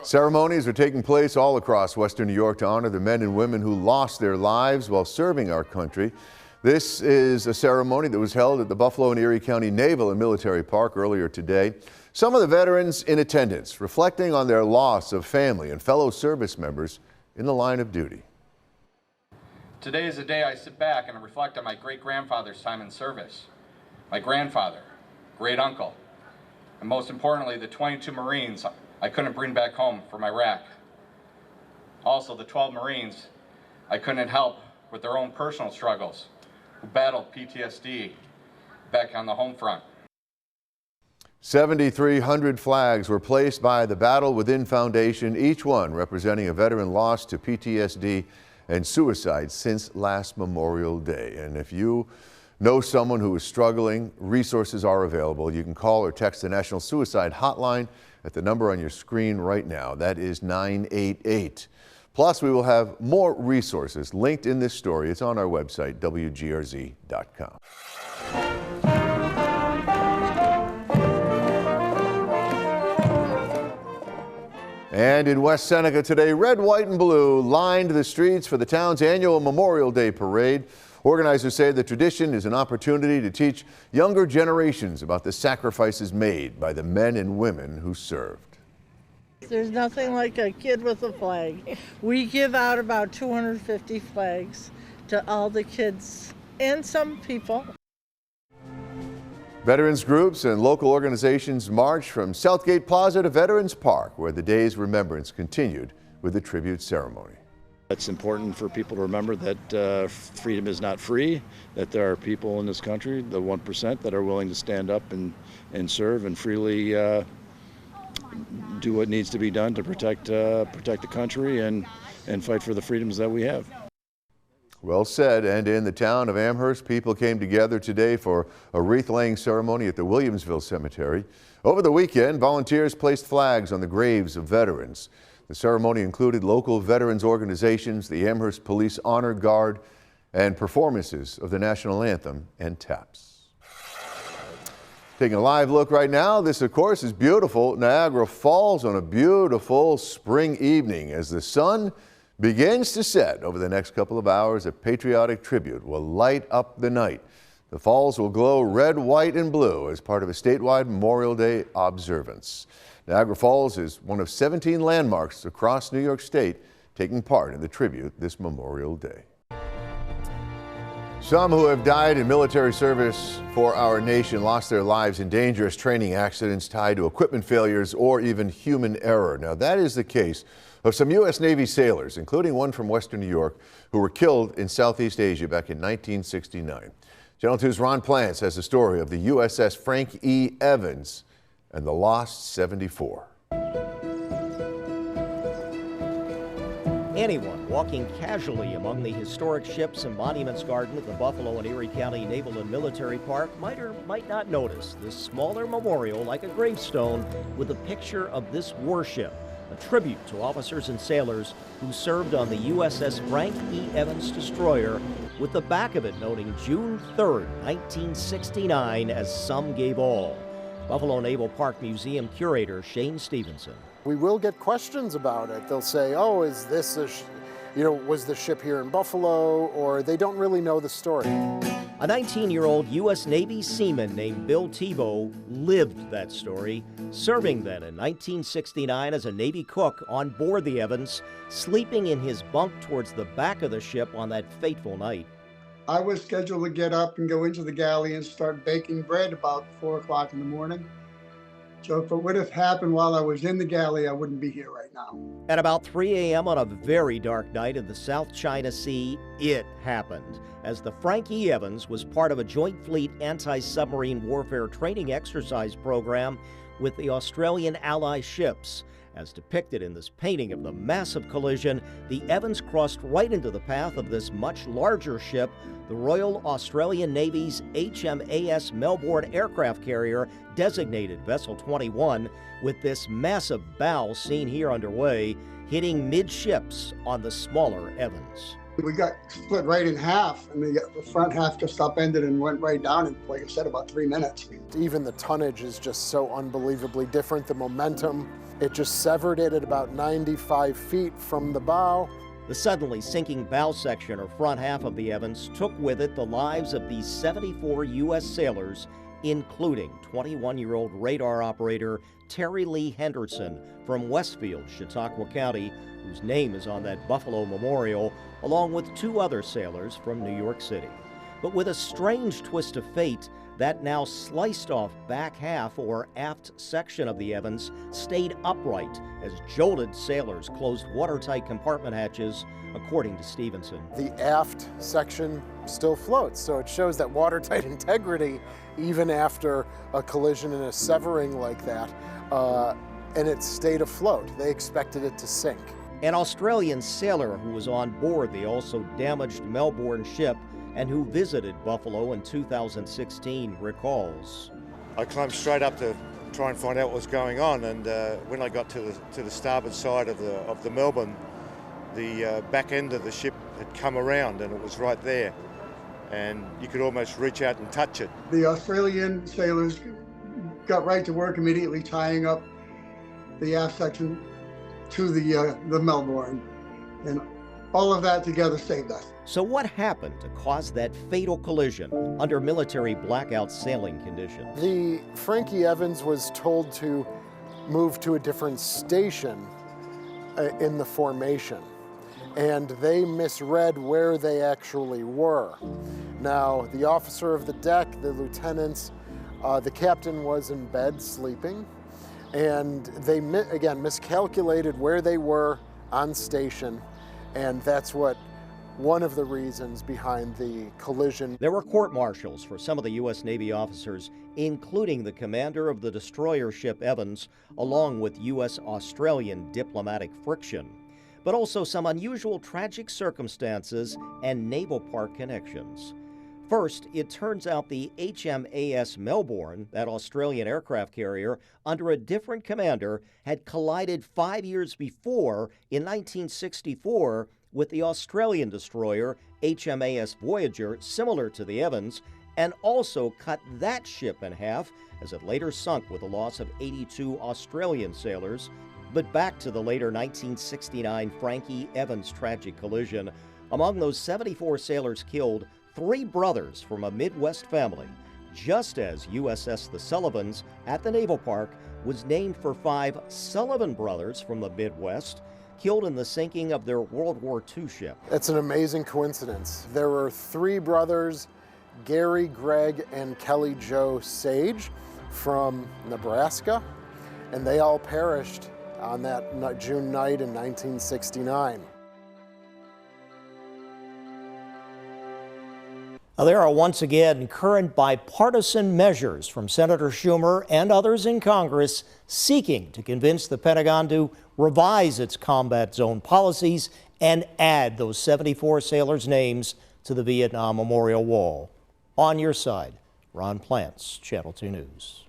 Ceremonies are taking place all across Western New York to honor the men and women who lost their lives while serving our country. This is a ceremony that was held at the Buffalo and Erie County Naval and Military Park earlier today. Some of the veterans in attendance reflecting on their loss of family and fellow service members in the line of duty. Today is a day I sit back and reflect on my great-grandfather's time in service, my grandfather, great-uncle, and most importantly, the 22 Marines I couldn't bring back home from Iraq. Also, the 12 Marines I couldn't help with their own personal struggles, who battled PTSD back on the home front. 7,300 flags were placed by the Battle Within Foundation, each one representing a veteran lost to PTSD and suicide since last Memorial Day. And if you know someone who is struggling, resources are available. You can call or text the National Suicide Hotline at the number on your screen right now. That is 988. Plus, we will have more resources linked in this story. It's on our website, WGRZ.com. And in West Seneca today, red, white, and blue lined the streets for the town's annual Memorial Day Parade. Organizers say the tradition is an opportunity to teach younger generations about the sacrifices made by the men and women who served. There's nothing like a kid with a flag. We give out about 250 flags to all the kids and some people. Veterans groups and local organizations marched from Southgate Plaza to Veterans Park, where the day's remembrance continued with a tribute ceremony. It's important for people to remember that freedom is not free, that there are people in this country, the 1%, that are willing to stand up and serve and freely do what needs to be done to protect the country and fight for the freedoms that we have. Well said. And in the town of Amherst, people came together today for a wreath-laying ceremony at the Williamsville Cemetery. Over the weekend, volunteers placed flags on the graves of veterans. The ceremony included local veterans organizations, the Amherst Police Honor Guard, and performances of the national anthem and taps. Taking a live look right now, this of course is beautiful Niagara Falls on a beautiful spring evening. As the sun begins to set over the next couple of hours, a patriotic tribute will light up the night. The falls will glow red, white, and blue as part of a statewide Memorial Day observance. Niagara Falls is one of 17 landmarks across New York State taking part in the tribute this Memorial Day. Some who have died in military service for our nation lost their lives in dangerous training accidents tied to equipment failures or even human error. Now, that is the case of some U.S. Navy sailors, including one from Western New York, who were killed in Southeast Asia back in 1969. Channel 2's Ron Plants has the story of the USS Frank E. Evans and the lost 74. Anyone walking casually among the historic ships and monuments garden at the Buffalo and Erie County Naval and Military Park might or might not notice this smaller memorial like a gravestone with a picture of this warship, a tribute to officers and sailors who served on the USS Frank E. Evans destroyer, with the back of it noting June 3rd, 1969, as some gave all. Buffalo Naval Park Museum curator Shane Stevenson. We will get questions about it. They'll say, oh, is this was the ship here in Buffalo? Or they don't really know the story. A 19-year-old U.S. Navy seaman named Bill Tebow lived that story, serving then in 1969 as a Navy cook on board the Evans, sleeping in his bunk towards the back of the ship on that fateful night. I was scheduled to get up and go into the galley and start baking bread about 4 o'clock in the morning. So if it would have happened while I was in the galley, I wouldn't be here right now. At about 3 a.m. on a very dark night in the South China Sea, it happened, as the Frank E. Evans was part of a Joint Fleet anti-submarine warfare training exercise program with the Australian ally ships. As depicted in this painting of the massive collision, the Evans crossed right into the path of this much larger ship, the Royal Australian Navy's HMAS Melbourne aircraft carrier, designated Vessel 21, with this massive bow seen here underway, hitting midships on the smaller Evans. We got split right in half, and the front half just upended and went right down in, like I said, about 3 minutes. Even the tonnage is just so unbelievably different. The momentum, it just severed it at about 95 feet from the bow. The suddenly sinking bow section or front half of the Evans took with it the lives of these 74 U.S. sailors, including 21-year-old radar operator Terry Lee Henderson from Westfield, Chautauqua County, whose name is on that Buffalo memorial, along with 2 other sailors from New York City. But with a strange twist of fate, that now sliced off back half or aft section of the Evans stayed upright as jolted sailors closed watertight compartment hatches, according to Stevenson. The aft section still floats, so it shows that watertight integrity even after a collision and a severing like that, and it stayed afloat. They expected it to sink. An Australian sailor who was on board the also damaged Melbourne ship and who visited Buffalo in 2016 recalls. I climbed straight up to try and find out what was going on, and when I got to the starboard side of the Melbourne, the back end of the ship had come around and it was right there, and you could almost reach out and touch it. The Australian sailors got right to work immediately tying up the aft section to the Melbourne, and all of that together saved us. So what happened to cause that fatal collision under military blackout sailing conditions? The Frankie Evans was told to move to a different station in the formation, and they misread where they actually were. Now, the officer of the deck, the lieutenants, the captain was in bed sleeping, and they, again, miscalculated where they were on station, and that's one of the reasons behind the collision. There were court-martials for some of the U.S. Navy officers, including the commander of the destroyer ship Evans, along with U.S.-Australian diplomatic friction, but also some unusual tragic circumstances and naval park connections. First, it turns out the HMAS Melbourne, that Australian aircraft carrier, under a different commander, had collided 5 years before, in 1964, with the Australian destroyer HMAS Voyager, similar to the Evans, and also cut that ship in half as it later sunk with the loss of 82 Australian sailors. But back to the later 1969 Frankie Evans tragic collision. Among those 74 sailors killed, 3 brothers from a Midwest family, just as USS the Sullivans at the Naval Park was named for 5 Sullivan brothers from the Midwest killed in the sinking of their World War II ship. It's an amazing coincidence. There were 3 brothers, Gary, Greg, and Kelly Joe Sage from Nebraska, and they all perished on that June night in 1969. Now, there are once again current bipartisan measures from Senator Schumer and others in Congress seeking to convince the Pentagon to revise its combat zone policies and add those 74 sailors' names to the Vietnam Memorial Wall. On your side, Ron Plants, Channel 2 News.